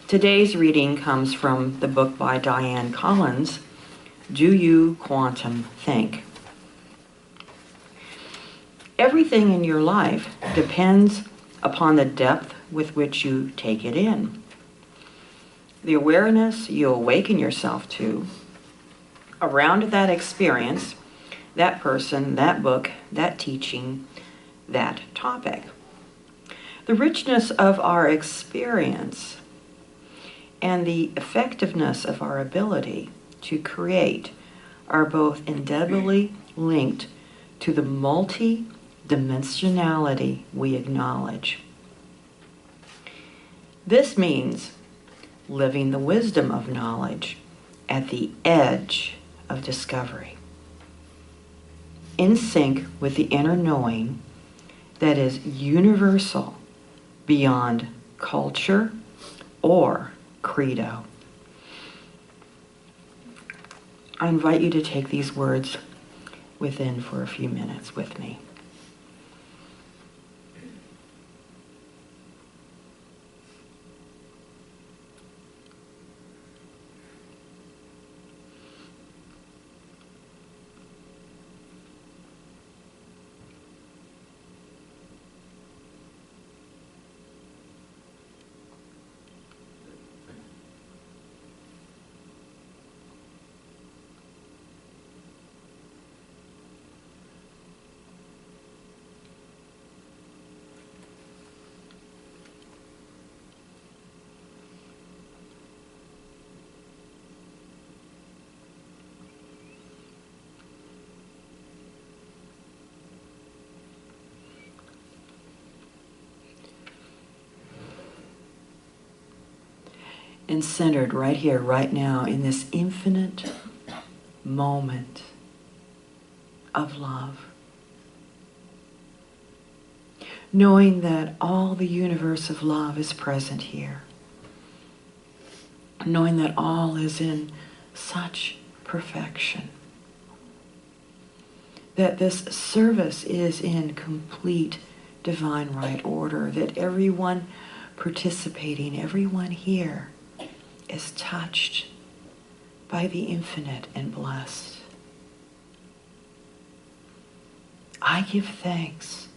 Today's reading comes from the book by Diane Collins, Do You Quantum Think? Everything in your life depends upon the depth with which you take it in. The awareness you awaken yourself to around that experience, that person, that book, that teaching, that topic. The richness of our experience and the effectiveness of our ability to create are both indelibly linked to the multi-dimensionality we acknowledge. This means living the wisdom of knowledge at the edge of discovery, in sync with the inner knowing that is universal beyond culture or credo. I invite you to take these words within for a few minutes with me. And centered right here, right now, in this infinite moment of love. Knowing that all the universe of love is present here. Knowing that all is in such perfection. That this service is in complete divine right order. That everyone participating, everyone here, is touched by the infinite and blessed. I give thanks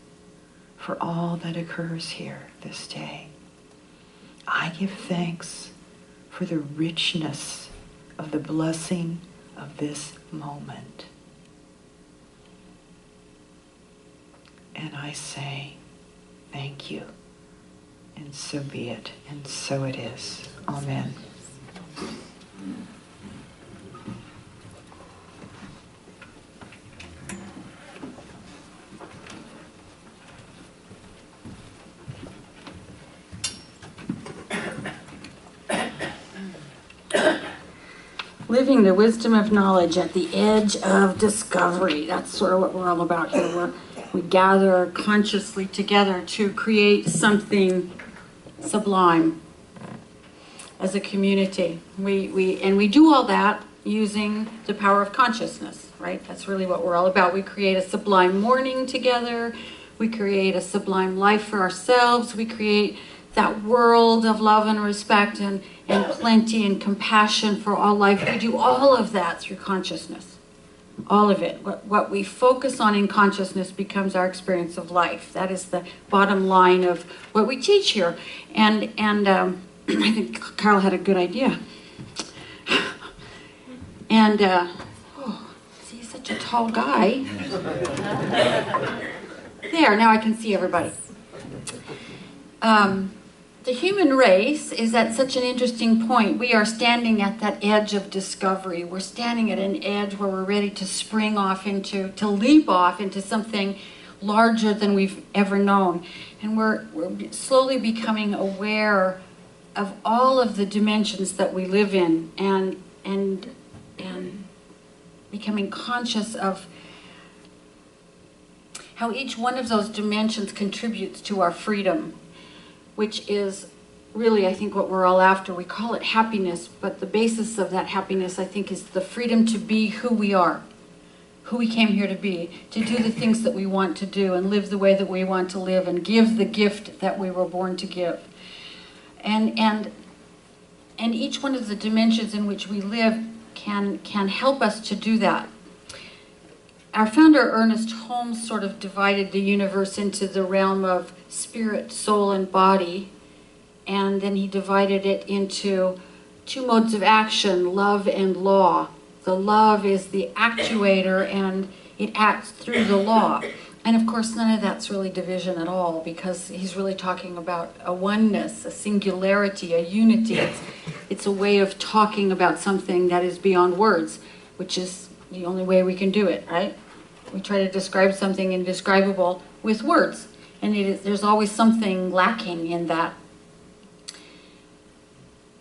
for all that occurs here this day. I give thanks for the richness of the blessing of this moment. And I say, thank you. And so be it, and so it is. Amen. Living the wisdom of knowledge at the edge of discovery. That's sort of what we're all about here. We gather consciously together to create something sublime as a community. We do all that using the power of consciousness, right? That's really what we're all about. We create a sublime morning together. We create a sublime life for ourselves. We create that world of love and respect and plenty and compassion for all life. We do all of that through consciousness. All of it. What we focus on in consciousness becomes our experience of life. That is the bottom line of what we teach here. And I think Carl had a good idea. And, he's such a tall guy. There, now I can see everybody. The human race is at such an interesting point. We are standing at that edge of discovery. We're standing at an edge where we're ready to spring off to leap off into something larger than we've ever known. And we're slowly becoming aware of all of the dimensions that we live in and becoming conscious of how each one of those dimensions contributes to our freedom, which is really, I think, what we're all after. We call it happiness, but the basis of that happiness, I think, is the freedom to be who we are, who we came here to be, to do the things that we want to do and live the way that we want to live and give the gift that we were born to give. And And each one of the dimensions in which we live can help us to do that. Our founder, Ernest Holmes, sort of divided the universe into the realm of spirit, soul, and body. And then he divided it into two modes of action, love and law. The love is the actuator, and it acts through the law. And of course, none of that's really division at all, because he's really talking about a oneness, a singularity, a unity. It's a way of talking about something that is beyond words, which is the only way we can do it, right? We try to describe something indescribable with words, and there's always something lacking in that.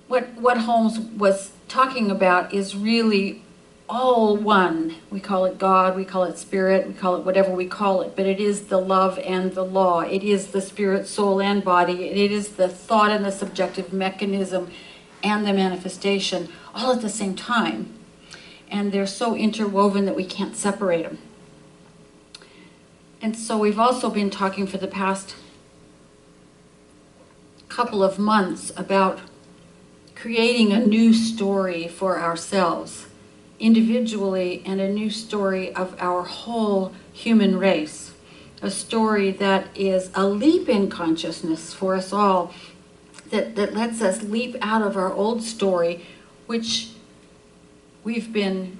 What Holmes was talking about is really all one. We call it God, we call it spirit, we call it whatever we call it, but it is the love and the law. It is the spirit, soul, and body. It is the thought and the subjective mechanism and the manifestation all at the same time. And they're so interwoven that we can't separate them. And so we've also been talking for the past couple of months about creating a new story for ourselves individually, and a new story of our whole human race. A story that is a leap in consciousness for us all, that lets us leap out of our old story, which we've been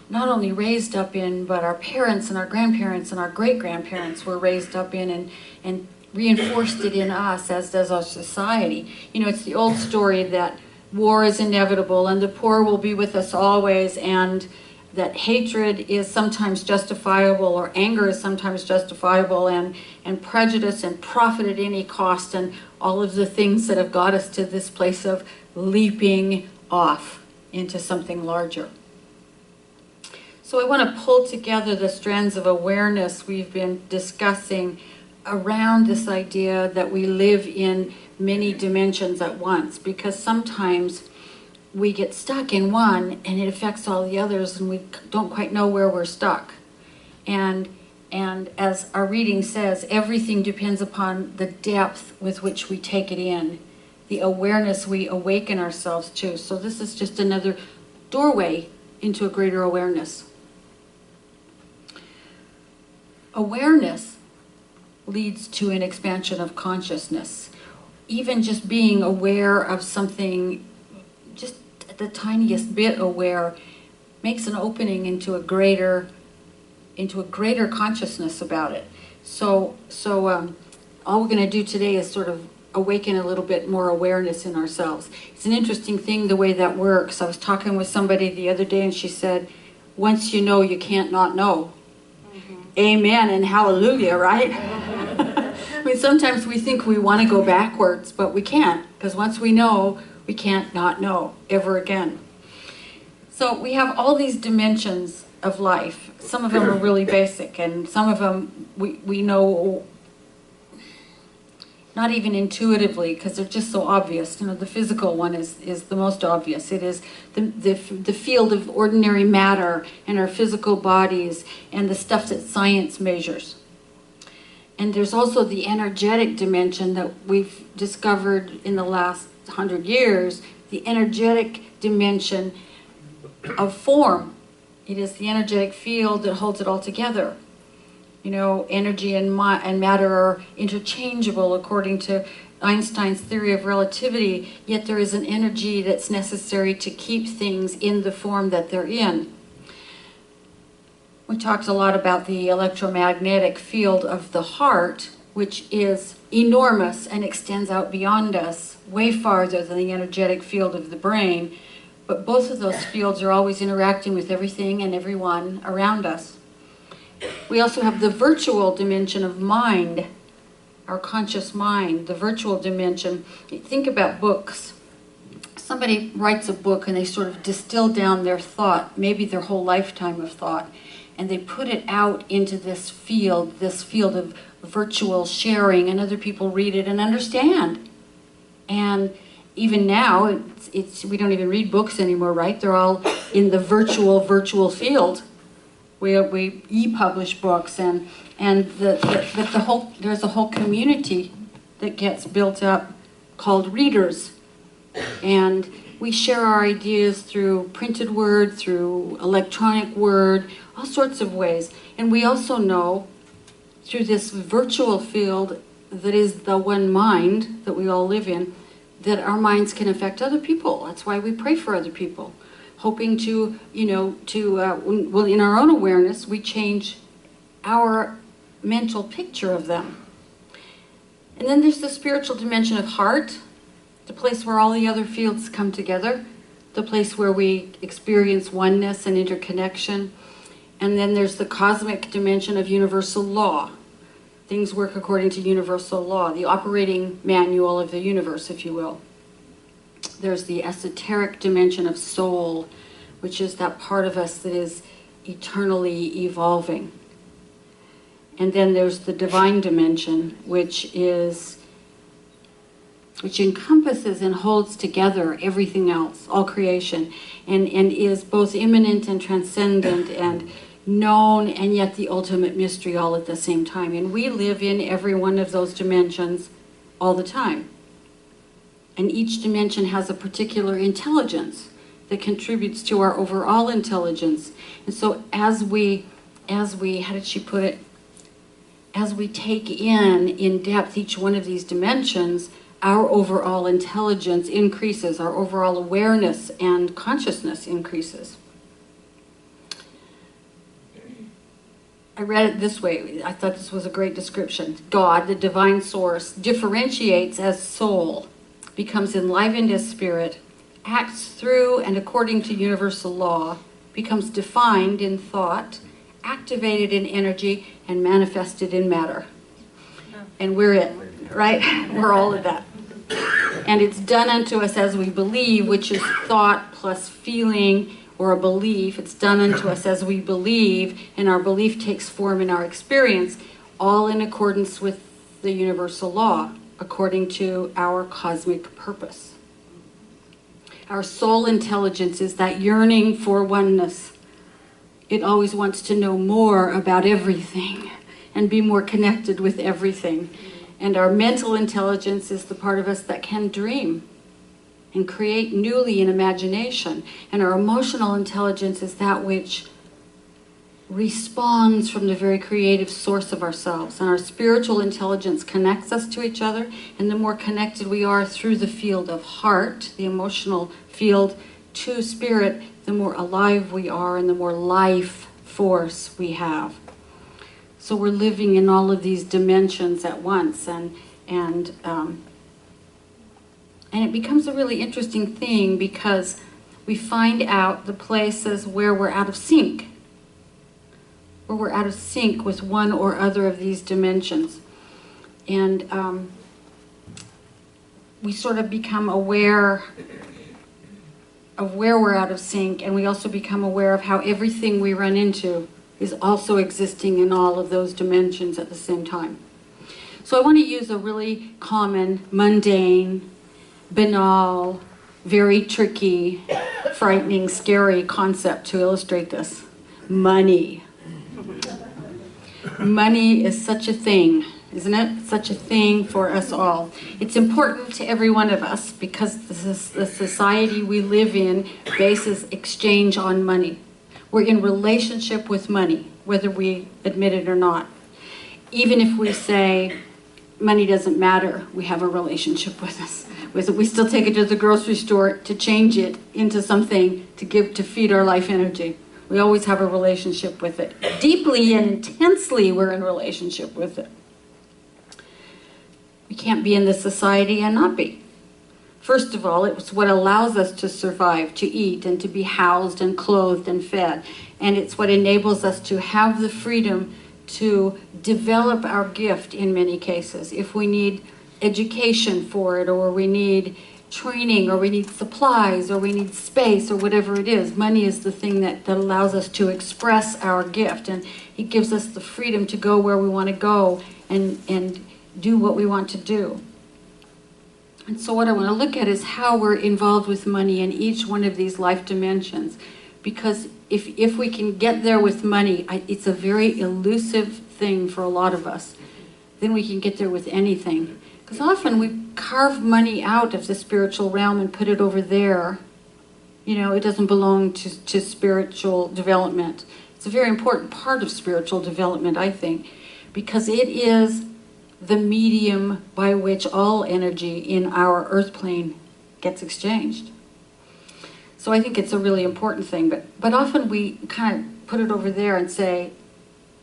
not only raised up in, but our parents and our grandparents and our great-grandparents were raised up in, and reinforced it in us, as does our society. You know, it's the old story that war is inevitable and the poor will be with us always, and that hatred is sometimes justifiable, or anger is sometimes justifiable, and prejudice and profit at any cost, and all of the things that have got us to this place of leaping off into something larger. So I want to pull together the strands of awareness we've been discussing around this idea that we live in many dimensions at once, because sometimes we get stuck in one and it affects all the others, and we don't quite know where we're stuck. And as our reading says, everything depends upon the depth with which we take it in, the awareness we awaken ourselves to. So this is just another doorway into a greater awareness. Awareness leads to an expansion of consciousness. Even just being aware of something, just the tiniest bit aware, makes an opening into a greater consciousness about it. So all we're going to do today is sort of awaken a little bit more awareness in ourselves. It's an interesting thing the way that works. I was talking with somebody the other day, and she said, once you know, you can't not know. Amen and hallelujah, right? I mean, sometimes we think we want to go backwards, but we can't, because once we know, we can't not know ever again. So we have all these dimensions of life. Some of them are really basic, and some of them we know not even intuitively, because they're just so obvious. You know, the physical one is the most obvious. It is the field of ordinary matter and our physical bodies and the stuff that science measures. And there's also the energetic dimension that we've discovered in the last 100 years, the energetic dimension of form. It is the energetic field that holds it all together. You know, energy and matter are interchangeable according to Einstein's theory of relativity, yet there is an energy that's necessary to keep things in the form that they're in. We talked a lot about the electromagnetic field of the heart, which is enormous and extends out beyond us, way farther than the energetic field of the brain. But both of those fields are always interacting with everything and everyone around us. We also have the virtual dimension of mind, our conscious mind, the virtual dimension. Think about books. Somebody writes a book and they sort of distill down their thought, maybe their whole lifetime of thought, and they put it out into this field of virtual sharing, and other people read it and understand. And even now, we don't even read books anymore, right? They're all in the virtual field. We e-publish books, and there's a whole community that gets built up called readers, and We share our ideas through printed word, through electronic word, all sorts of ways. And we also know through this virtual field that is the one mind that we all live in, that our minds can affect other people. That's why we pray for other people, hoping to, well, in our own awareness, we change our mental picture of them. And then there's the spiritual dimension of heart, the place where all the other fields come together, the place where we experience oneness and interconnection. And then there's the cosmic dimension of universal law. Things work according to universal law, the operating manual of the universe, if you will. There's the esoteric dimension of soul, which is that part of us that is eternally evolving. And then there's the divine dimension, which encompasses and holds together everything else, all creation, and is both immanent and transcendent and known and yet the ultimate mystery all at the same time. And we live in every one of those dimensions all the time. And each dimension has a particular intelligence that contributes to our overall intelligence. And so as we, how did she put it? As we take in depth each one of these dimensions, our overall intelligence increases, our overall awareness and consciousness increases. I read it this way. I thought this was a great description. God, the divine source, differentiates as soul, becomes enlivened as spirit, acts through and according to universal law, becomes defined in thought, activated in energy, and manifested in matter. And we're it, right? We're all of that. And it's done unto us as we believe, which is thought plus feeling or a belief. It's done unto us as we believe, and our belief takes form in our experience, all in accordance with the universal law, according to our cosmic purpose. Our soul intelligence is that yearning for oneness. It always wants to know more about everything and be more connected with everything. And our mental intelligence is the part of us that can dream and create newly in imagination. And our emotional intelligence is that which responds from the very creative source of ourselves. And our spiritual intelligence connects us to each other. And the more connected we are through the field of heart, the emotional field, to spirit, the more alive we are and the more life force we have. So we're living in all of these dimensions at once, and it becomes a really interesting thing because we find out the places where we're out of sync, with one or other of these dimensions. And we sort of become aware of where we're out of sync, and we also become aware of how everything we run into is also existing in all of those dimensions at the same time. So I want to use a really common, mundane, banal, very tricky, frightening, scary concept to illustrate this. Money. Money is such a thing, isn't it? Such a thing for us all. It's important to every one of us because the society we live in bases exchange on money. We're in relationship with money, whether we admit it or not. Even if we say money doesn't matter, we have a relationship with us. We still take it to the grocery store to change it into something to feed our life energy. We always have a relationship with it. Deeply and intensely, we're in relationship with it. We can't be in this society and not be. First of all, it's what allows us to survive, to eat, and to be housed and clothed and fed. And it's what enables us to have the freedom to develop our gift in many cases. If we need education for it, or we need training, or we need supplies, or we need space, or whatever it is, money is the thing that allows us to express our gift. And it gives us the freedom to go where we want to go and do what we want to do. And so what I want to look at is how we're involved with money in each one of these life dimensions. Because if we can get there with money, it's a very elusive thing for a lot of us. Then we can get there with anything. Because often we carve money out of the spiritual realm and put it over there You know, it doesn't belong to spiritual development. It's a very important part of spiritual development, I think, because it is the medium by which all energy in our earth plane gets exchanged. So I think it's a really important thing, but often we kind of put it over there and say,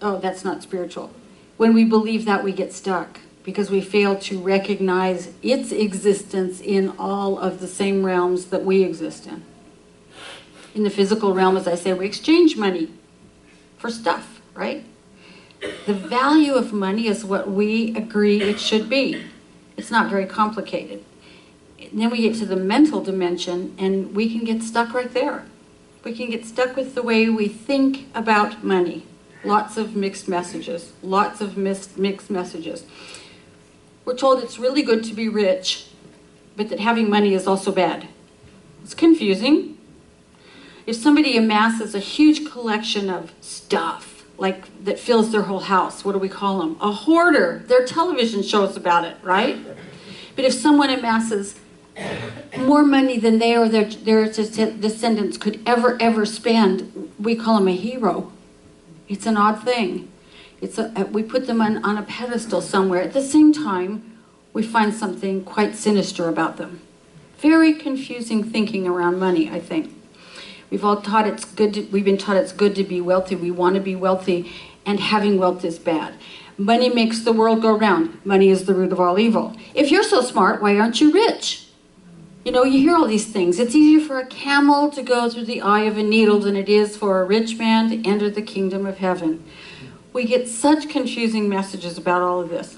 oh, that's not spiritual. When we believe that, we get stuck because we fail to recognize its existence in all of the same realms that we exist in. In the physical realm, as I say, we exchange money for stuff, right? The value of money is what we agree it should be. It's not very complicated. And then we get to the mental dimension, and we can get stuck right there. We can get stuck with the way we think about money. Lots of mixed messages, lots of mixed messages. We're told it's really good to be rich, but that having money is also bad. It's confusing. If somebody amasses a huge collection of stuff, like that fills their whole house, what do we call them? A hoarder. There are television shows about it, right? But if someone amasses more money than they or their descendants could ever spend, we call them a hero. It's an odd thing. We put them on a pedestal somewhere. At the same time, we find something quite sinister about them. Very confusing thinking around money, I think. We've been taught it's good to be wealthy. We want to be wealthy, and having wealth is bad. Money makes the world go round. Money is the root of all evil. If you're so smart, why aren't you rich? You know, you hear all these things. It's easier for a camel to go through the eye of a needle than it is for a rich man to enter the kingdom of heaven. We get such confusing messages about all of this.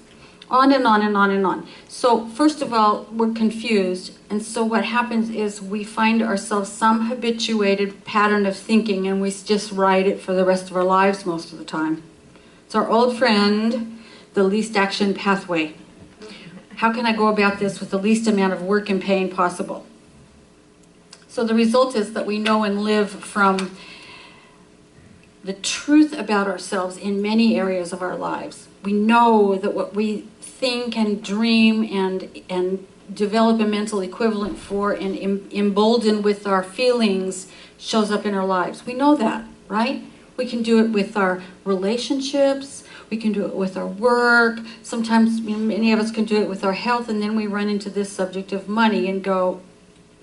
On and on and on and on. So first of all, we're confused. And so what happens is we find ourselves some habituated pattern of thinking, and we just ride it for the rest of our lives most of the time. It's our old friend, the least action pathway. How can I go about this with the least amount of work and pain possible? So the result is that we know and live from the truth about ourselves in many areas of our lives. We know that what we think and dream and develop a mental equivalent for and embolden with our feelings shows up in our lives. We know that, right? We can do it with our relationships. We can do it with our work. Sometimes many of us can do it with our health, and then we run into this subject of money and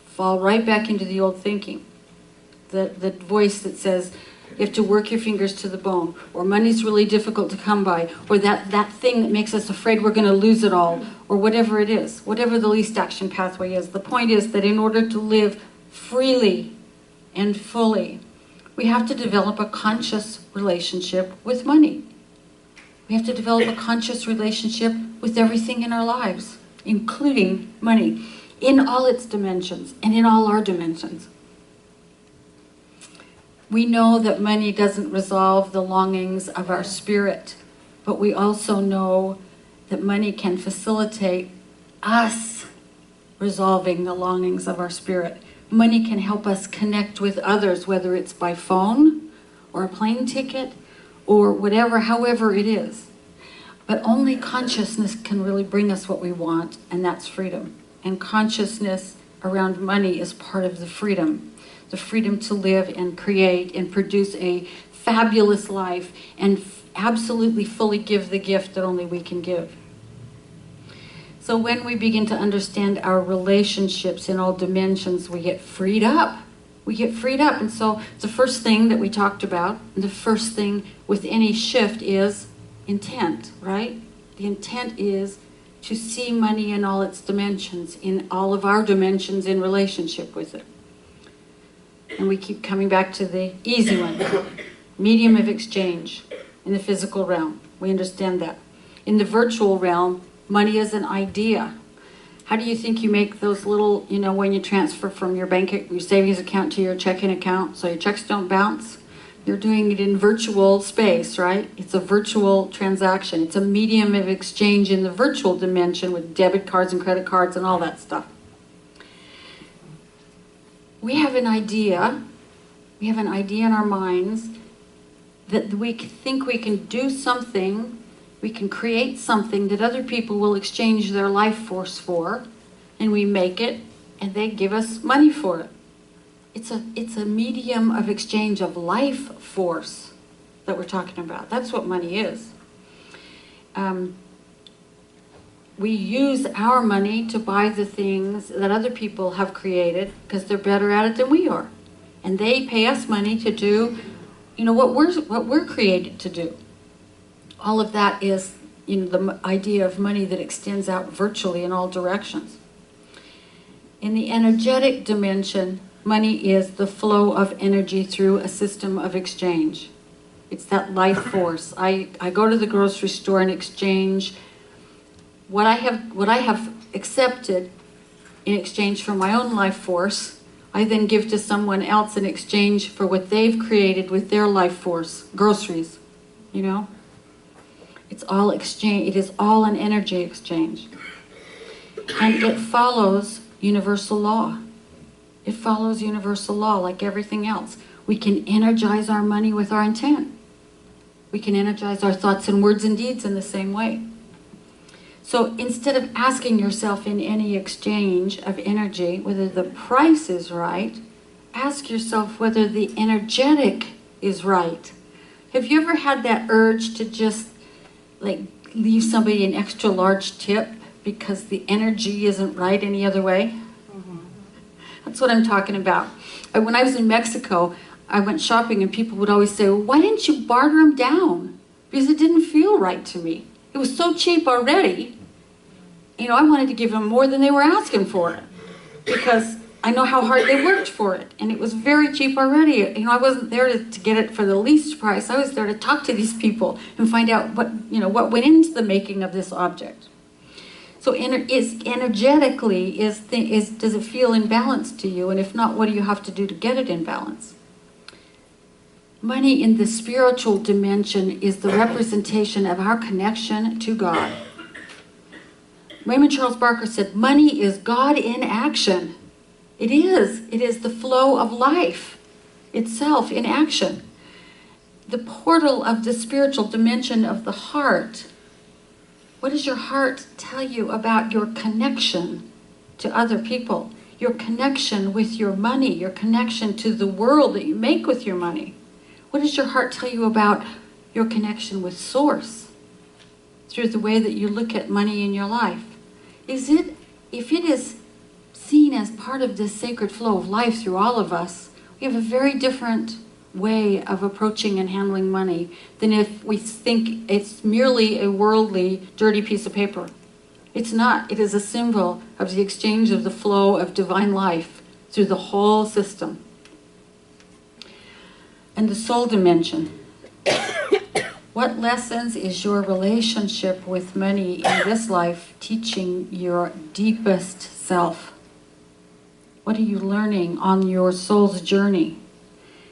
fall right back into the old thinking. The voice that says, you have to work your fingers to the bone, or money's really difficult to come by, or that thing that makes us afraid we're going to lose it all, or whatever it is, whatever the least action pathway is. The point is that in order to live freely and fully, we have to develop a conscious relationship with money. We have to develop a conscious relationship with everything in our lives, including money, in all its dimensions and in all our dimensions. We know that money doesn't resolve the longings of our spirit, but we also know that money can facilitate us resolving the longings of our spirit. Money can help us connect with others, whether it's by phone or a plane ticket or whatever, however it is. But only consciousness can really bring us what we want, and that's freedom. And consciousness around money is part of the freedom to live and create and produce a fabulous life and absolutely fully give the gift that only we can give. So when we begin to understand our relationships in all dimensions, we get freed up. And so the first thing that we talked about, the first thing with any shift is intent, right? The intent is to see money in all its dimensions, in all of our dimensions in relationship with it. And we keep coming back to the easy one, medium of exchange in the physical realm. We understand that. In the virtual realm, money is an idea. How do you think you make those little, when you transfer from your your savings account to your checking account so your checks don't bounce? You're doing it in virtual space, right? It's a virtual transaction. It's a medium of exchange in the virtual dimension with debit cards and credit cards and all that stuff. We have an idea in our minds that we think we can do something, we can create something that other people will exchange their life force for, and we make it, and they give us money for it. It's a medium of exchange of life force that we're talking about. That's what money is. We use our money to buy the things that other people have created because they're better at it than we are. And they pay us money to do, what we're created to do. All of that is, the idea of money that extends out virtually in all directions. In the energetic dimension, money is the flow of energy through a system of exchange. It's that life force. I go to the grocery store and exchange what I have accepted in exchange for my own life force. I then give to someone else in exchange for what they've created with their life force. Groceries, It's all exchange. It is all an energy exchange. And it follows universal law. It follows universal law like everything else. We can energize our money with our intent. We can energize our thoughts and words and deeds in the same way. So instead of asking yourself in any exchange of energy whether the price is right, ask yourself whether the energetic is right. Have you ever had that urge to just leave somebody an extra large tip because the energy isn't right any other way? Mm-hmm. That's what I'm talking about. When I was in Mexico, I went shopping and people would always say, why didn't you barter them down? Because it didn't feel right to me. It was so cheap already. I wanted to give them more than they were asking for it because I know how hard they worked for it. And it was very cheap already. I wasn't there to get it for the least price. I was there to talk to these people and find out what went into the making of this object. So energetically, does it feel in balance to you? And if not, what do you have to do to get it in balance? Money in the spiritual dimension is the representation of our connection to God. Raymond Charles Barker said, money is God in action. It is. It is the flow of life itself in action. The portal of the spiritual dimension of the heart. What does your heart tell you about your connection to other people? Your connection with your money, your connection to the world that you make with your money. What does your heart tell you about your connection with Source through the way that you look at money in your life? If it is seen as part of this sacred flow of life through all of us, we have a very different way of approaching and handling money than if we think it's merely a worldly, dirty piece of paper. It's not. It is a symbol of the exchange of the flow of divine life through the whole system. And the soul dimension. What lessons is your relationship with money in this life teaching your deepest self? What are you learning on your soul's journey?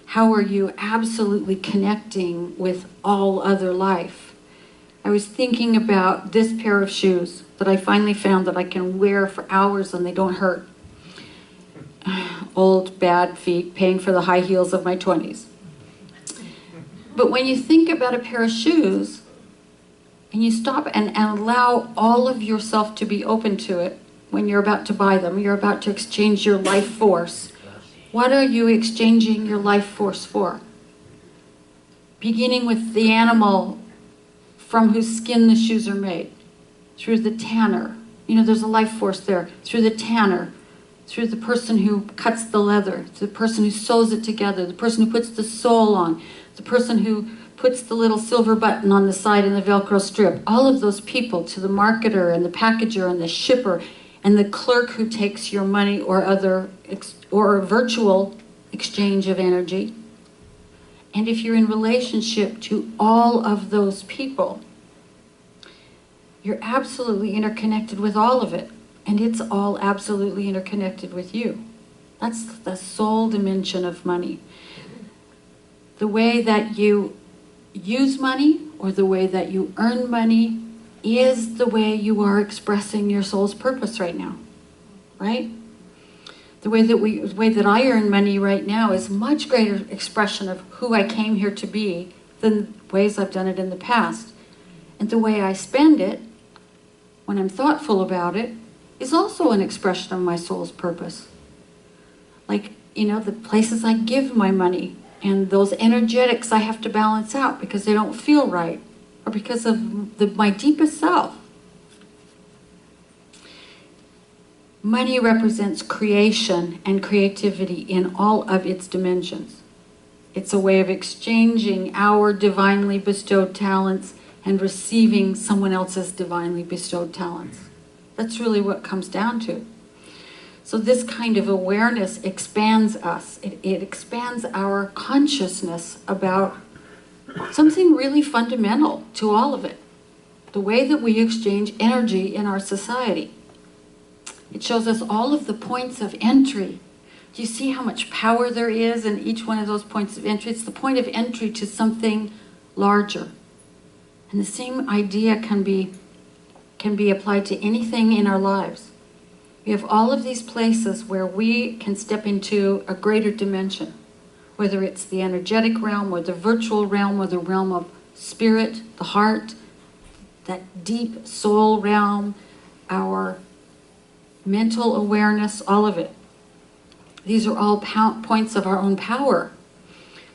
How are you absolutely connecting with all other life? I was thinking about this pair of shoes that I finally found that I can wear for hours and they don't hurt. Old, bad feet, paying for the high heels of my 20s. But when you think about a pair of shoes, and you stop and allow all of yourself to be open to it, when you're about to buy them, you're about to exchange your life force. What are you exchanging your life force for? Beginning with the animal from whose skin the shoes are made, through the tanner. There's a life force there. Through the tanner, through the person who cuts the leather, to the person who sews it together, the person who puts the sole on, the person who puts the little silver button on the side in the Velcro strip. All of those people, to the marketer and the packager and the shipper and the clerk who takes your money or or virtual exchange of energy. And if you're in relationship to all of those people, you're absolutely interconnected with all of it. And it's all absolutely interconnected with you. That's the soul dimension of money. The way that you use money or the way that you earn money is the way you are expressing your soul's purpose right now, right? The way that I earn money right now is much greater expression of who I came here to be than ways I've done it in the past. And the way I spend it, when I'm thoughtful about it, is also an expression of my soul's purpose. Like, the places I give my money and those energetics I have to balance out because they don't feel right or because of my deepest self. Money represents creation and creativity in all of its dimensions. It's a way of exchanging our divinely bestowed talents and receiving someone else's divinely bestowed talents. That's really what it comes down to. So this kind of awareness expands us. It expands our consciousness about something really fundamental to all of it. The way that we exchange energy in our society. It shows us all of the points of entry. Do you see how much power there is in each one of those points of entry? It's the point of entry to something larger. And the same idea can be applied to anything in our lives. We have all of these places where we can step into a greater dimension, whether it's the energetic realm or the virtual realm or the realm of spirit, the heart, that deep soul realm, our mental awareness, all of it. These are all points of our own power.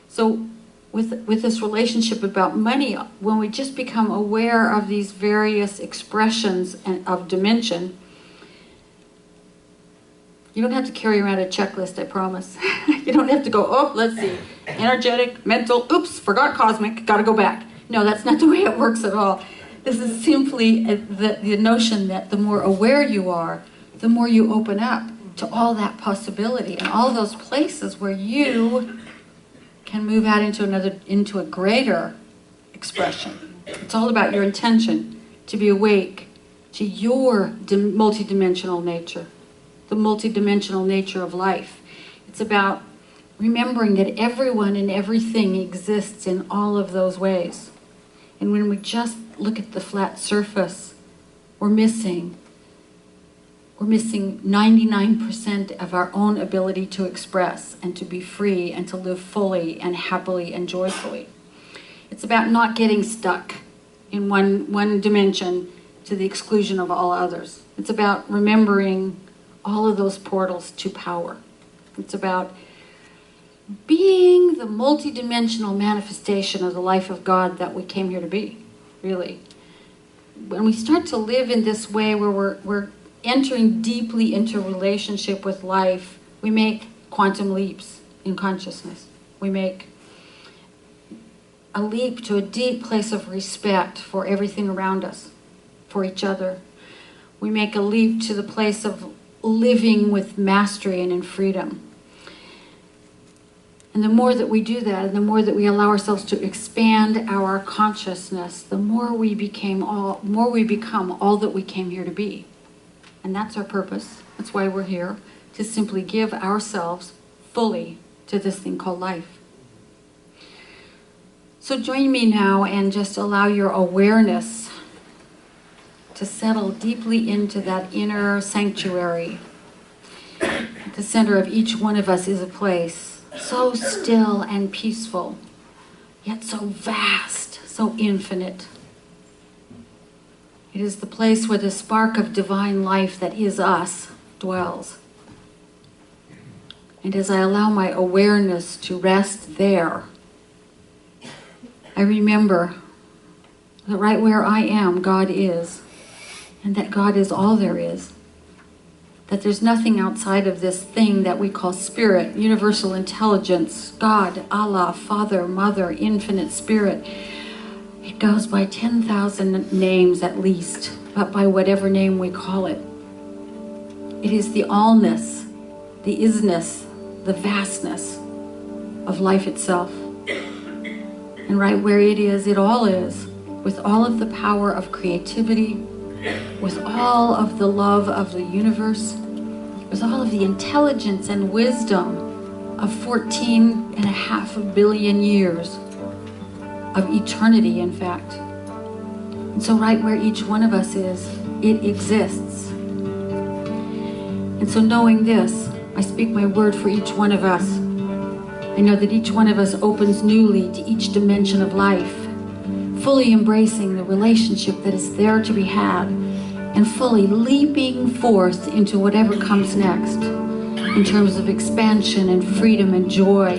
So with this relationship about money, when we just become aware of these various expressions of dimension, you don't have to carry around a checklist, I promise. You don't have to go, oh, let's see, energetic, mental, oops, forgot cosmic, gotta go back. No, that's not the way it works at all. This is simply the notion that the more aware you are, the more you open up to all that possibility and all those places where you can move out into a greater expression. It's all about your intention to be awake to your multidimensional nature, the multidimensional nature of life. It's about remembering that everyone and everything exists in all of those ways. And when we just look at the flat surface, we're missing 99% of our own ability to express and to be free and to live fully and happily and joyfully. It's about not getting stuck in one dimension to the exclusion of all others. It's about remembering all of those portals to power. It's about being the multidimensional manifestation of the life of God that we came here to be, really. When we start to live in this way where we're entering deeply into relationship with life, we make quantum leaps in consciousness. We make a leap to a deep place of respect for everything around us, for each other. We make a leap to the place of living with mastery and in freedom. And the more that we do that, and the more that we allow ourselves to expand our consciousness, the more we become all that we came here to be. And that's our purpose. That's why we're here, to simply give ourselves fully to this thing called life. So join me now and just allow your awareness to settle deeply into that inner sanctuary. At the center of each one of us is a place so still and peaceful, yet so vast, so infinite. It is the place where the spark of divine life that is us dwells. And as I allow my awareness to rest there, I remember that right where I am, God is, and that God is all there is. That there's nothing outside of this thing that we call spirit, universal intelligence, God, Allah, Father, Mother, infinite spirit. It goes by 10,000 names at least, but by whatever name we call it. It is the allness, the isness, the vastness of life itself. And right where it is, it all is, with all of the power of creativity, with all of the love of the universe, with all of the intelligence and wisdom of 14.5 billion years of eternity, in fact. And so right where each one of us is, it exists. And so knowing this, I speak my word for each one of us. I know that each one of us opens newly to each dimension of life, fully embracing the relationship that is there to be had, and fully leaping forth into whatever comes next. in terms of expansion and freedom and joy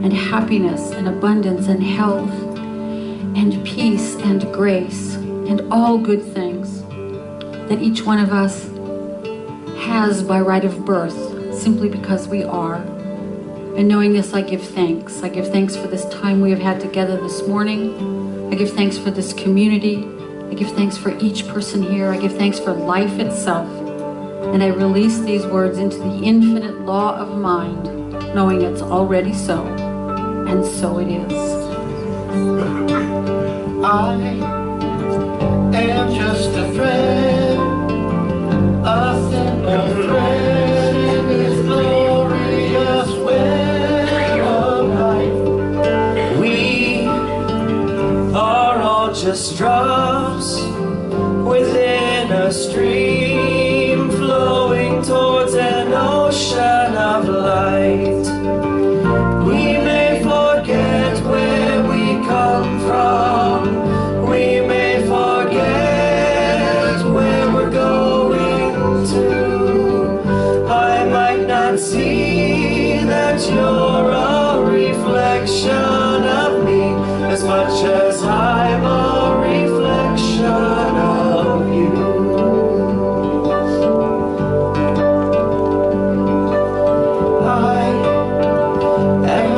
and happiness and abundance and health and peace and grace and all good things that each one of us has by right of birth, simply because we are. And knowing this, I give thanks. I give thanks for this time we have had together this morning. I give thanks for this community. I give thanks for each person here. I give thanks for life itself. And I release these words into the infinite law of mind, knowing it's already so, and so it is. I am just a friend, a simple thread in this glorious web of life. We are all just drops within a stream, flowing towards an ocean of light. We may forget where we come from. We may forget where we're going to. I might not see that you're a reflection of me as much as I'm a reflection of you.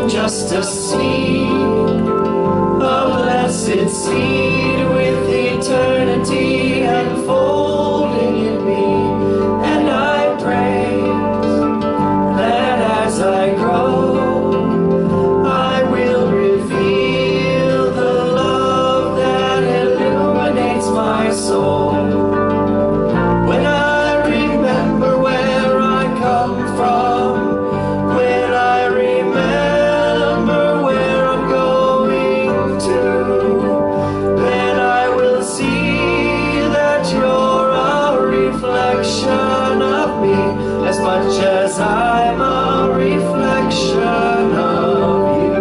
Just a seed, a blessed seed with eternity unfolding in me. And I pray that as I grow, I will reveal the love that illuminates my soul. When I remember where I come from, when I remember of me as much as I'm a reflection of you.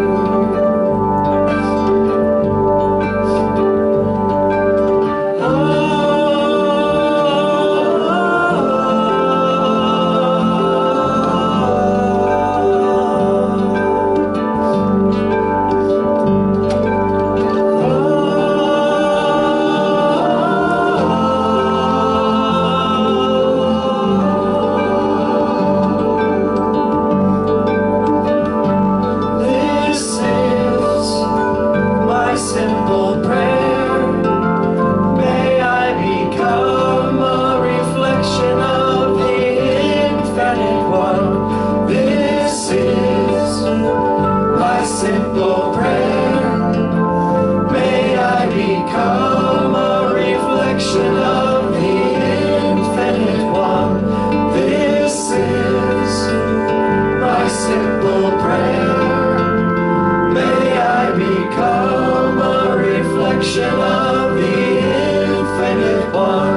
Of the infinite one,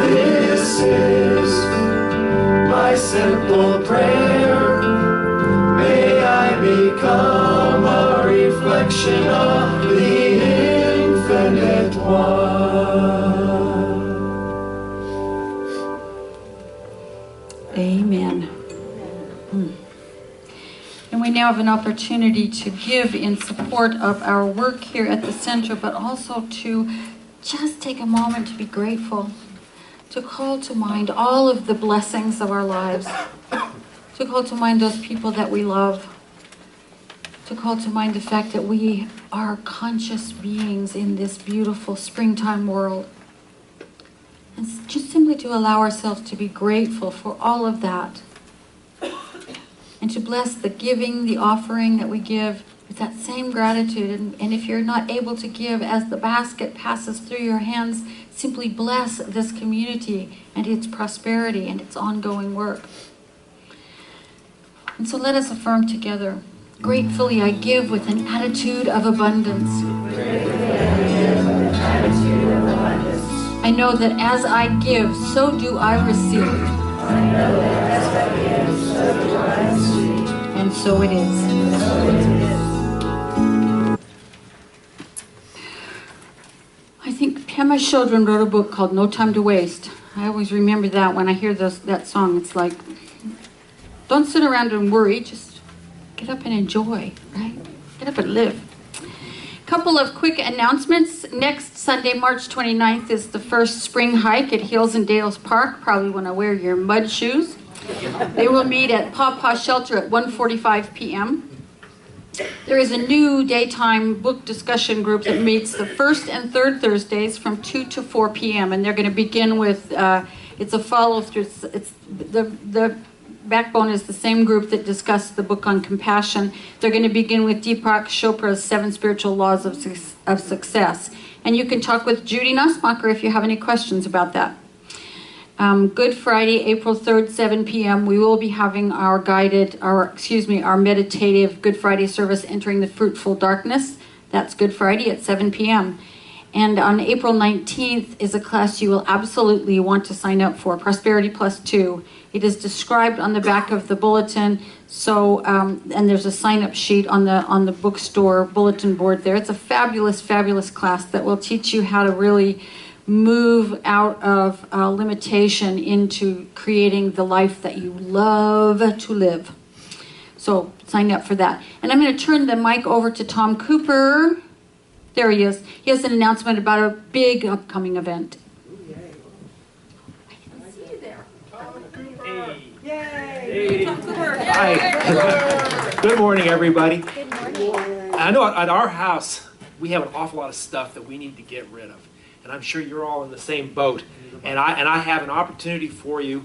this is my simple prayer. May I become a reflection of the infinite one. Amen. And we now have an opportunity to give in support of our work here at the center, but also to just take a moment to be grateful, to call to mind all of the blessings of our lives, to call to mind those people that we love, to call to mind the fact that we are conscious beings in this beautiful springtime world. And just simply to allow ourselves to be grateful for all of that. And to bless the giving, the offering that we give with that same gratitude. And if you're not able to give as the basket passes through your hands, simply bless this community and its prosperity and its ongoing work. And so let us affirm together, gratefully I give with an attitude of abundance. I know that as I give, so do I receive. And so it is. I think Pema Chodron wrote a book called No Time to Waste. I always remember that when I hear that song. It's like Don't sit around and worry. Just get up and enjoy, right? Get up and live. Couple of quick announcements. Next Sunday, March 29th, is the first spring hike at Hills and Dales Park. Probably want to wear your mud shoes. They will meet at Paw Paw Shelter at 1:45 p.m. There is a new daytime book discussion group that meets the first and third Thursdays from 2 to 4 p.m. And they're going to begin with, it's a follow-through. It's the backbone is the same group that discussed the book on compassion. They're going to begin with Deepak Chopra's 7 Spiritual Laws of Success. And you can talk with Judy Nussmacher if you have any questions about that. Good Friday, April 3rd, 7 p.m. We will be having our meditative Good Friday service, Entering the Fruitful Darkness. That's Good Friday at 7 p.m. And on April 19th is a class you will absolutely want to sign up for, Prosperity Plus 2. It is described on the back of the bulletin. So, and there's a sign-up sheet on the bookstore bulletin board there. It's a fabulous, fabulous class that will teach you how to really move out of limitation into creating the life that you love to live. So sign up for that. And I'm going to turn the mic over to Tom Cooper. There he is. He has an announcement about a big upcoming event. I can see you there. Tom Cooper. Yay! Tom Cooper. Hi. Good morning, everybody. Good morning. I know at our house, we have an awful lot of stuff that we need to get rid of. And I'm sure you're all in the same boat. And I have an opportunity for you.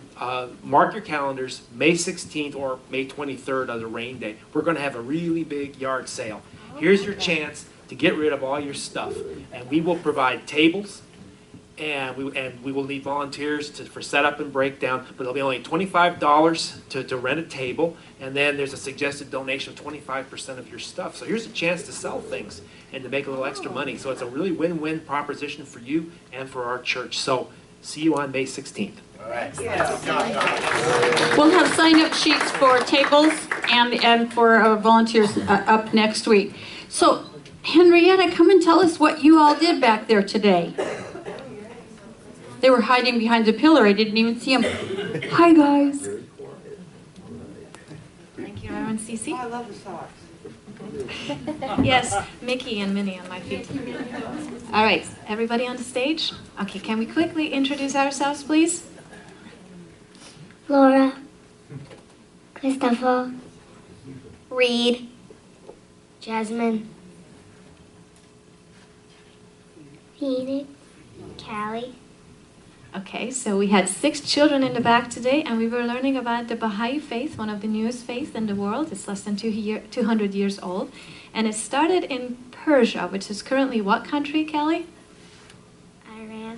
Mark your calendars, May 16th or May 23rd on the rain day. We're going to have a really big yard sale. Here's your chance to get rid of all your stuff. And we will provide tables, and we will need volunteers for setup and breakdown, but it'll be only $25 to rent a table, and then there's a suggested donation of 25% of your stuff. So here's a chance to sell things and to make a little extra money. So it's a really win-win proposition for you and for our church. So see you on May 16th. All right. We'll have sign-up sheets for tables and for volunteers up next week. So, Henrietta, come and tell us what you all did back there today. They were hiding behind the pillar. I didn't even see them. Hi, guys. Thank you, Reverend Cece. I love the socks. Yes, Mickey and Minnie on my feet. All right, everybody on the stage? Okay, can we quickly introduce ourselves, please? Laura, Christopher, Reed, Jasmine, Phoenix, Callie. Okay, so we had 6 children in the back today, and we were learning about the Baha'i faith, one of the newest faiths in the world. It's less than 200 years old, and it started in Persia, which is currently what country, Kelly? Iran.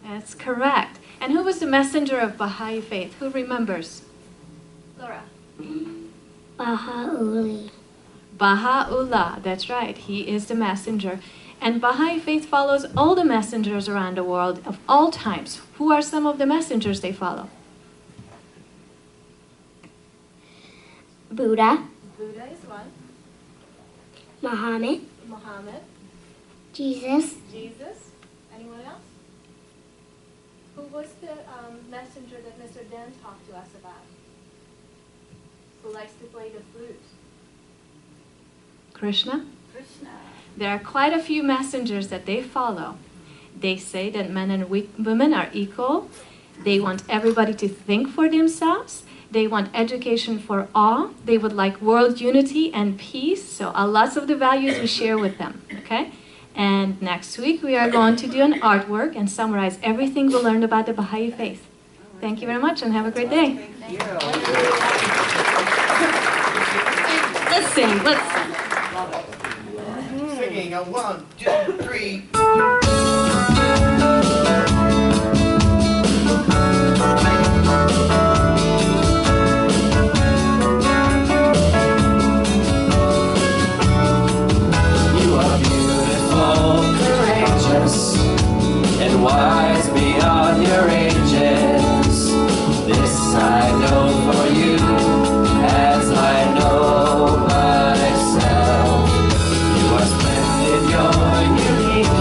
That's correct. And who was the messenger of Baha'i faith? Who remembers? Laura. Baha'u'llah. Baha'u'llah, that's right. He is the messenger. And Baha'i faith follows all the messengers around the world of all times. Who are some of the messengers they follow? Buddha, Buddha is one. Muhammad, Muhammad. Jesus, Jesus. Anyone else? Who was the messenger that Mr. Den talked to us about? Who likes to play the flute? Krishna. Krishna. There are quite a few messengers that they follow. They say that men and women are equal. They want everybody to think for themselves. They want education for all. They would like world unity and peace. So lots of the values we share with them, okay? And next week we are going to do an artwork and summarize everything we learned about the Baha'i faith. Thank you very much and have a great day. Let's sing. Let's sing. Singing a 1, 2, 3. And wise beyond your ages. This I know for you, as I know myself. You are splendid, you're unique.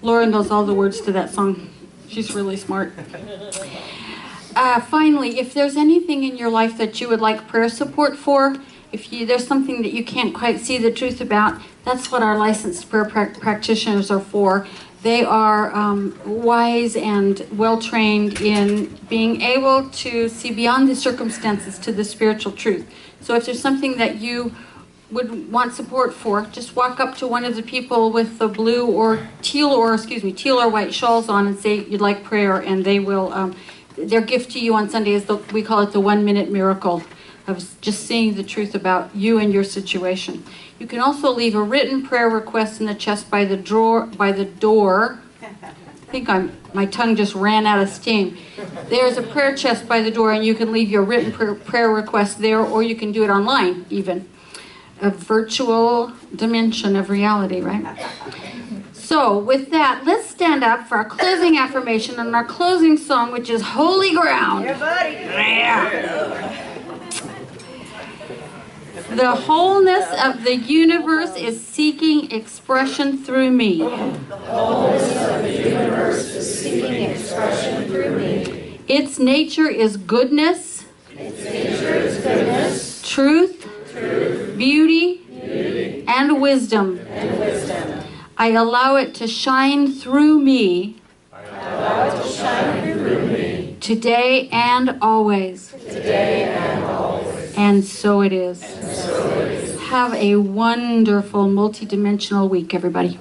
Laura knows all the words to that song. She's really smart. Finally, if there's anything in your life that you would like prayer support for, if there's something that you can't quite see the truth about, that's what our licensed prayer practitioners are for. They are wise and well-trained in being able to see beyond the circumstances to the spiritual truth. So if there's something that you would want support for, just walk up to one of the people with the blue or teal or white shawls on and say you'd like prayer, and they will, their gift to you on Sunday is, we call it the 1-minute miracle of just seeing the truth about you and your situation. You can also leave a written prayer request in the chest by the door. I think my tongue just ran out of steam. There's a prayer chest by the door, and you can leave your written prayer request there, or you can do it online even. A virtual dimension of reality, right? So with that, let's stand up for our closing affirmation and our closing song, which is Holy Ground. Yeah. The wholeness of the universe is seeking expression through me. The wholeness of the universe is seeking expression through me. Its nature is goodness. Its nature is goodness, Truth. Beauty. And wisdom. I allow it to shine through me. Today and always. And so it is. Have a wonderful multidimensional week, everybody.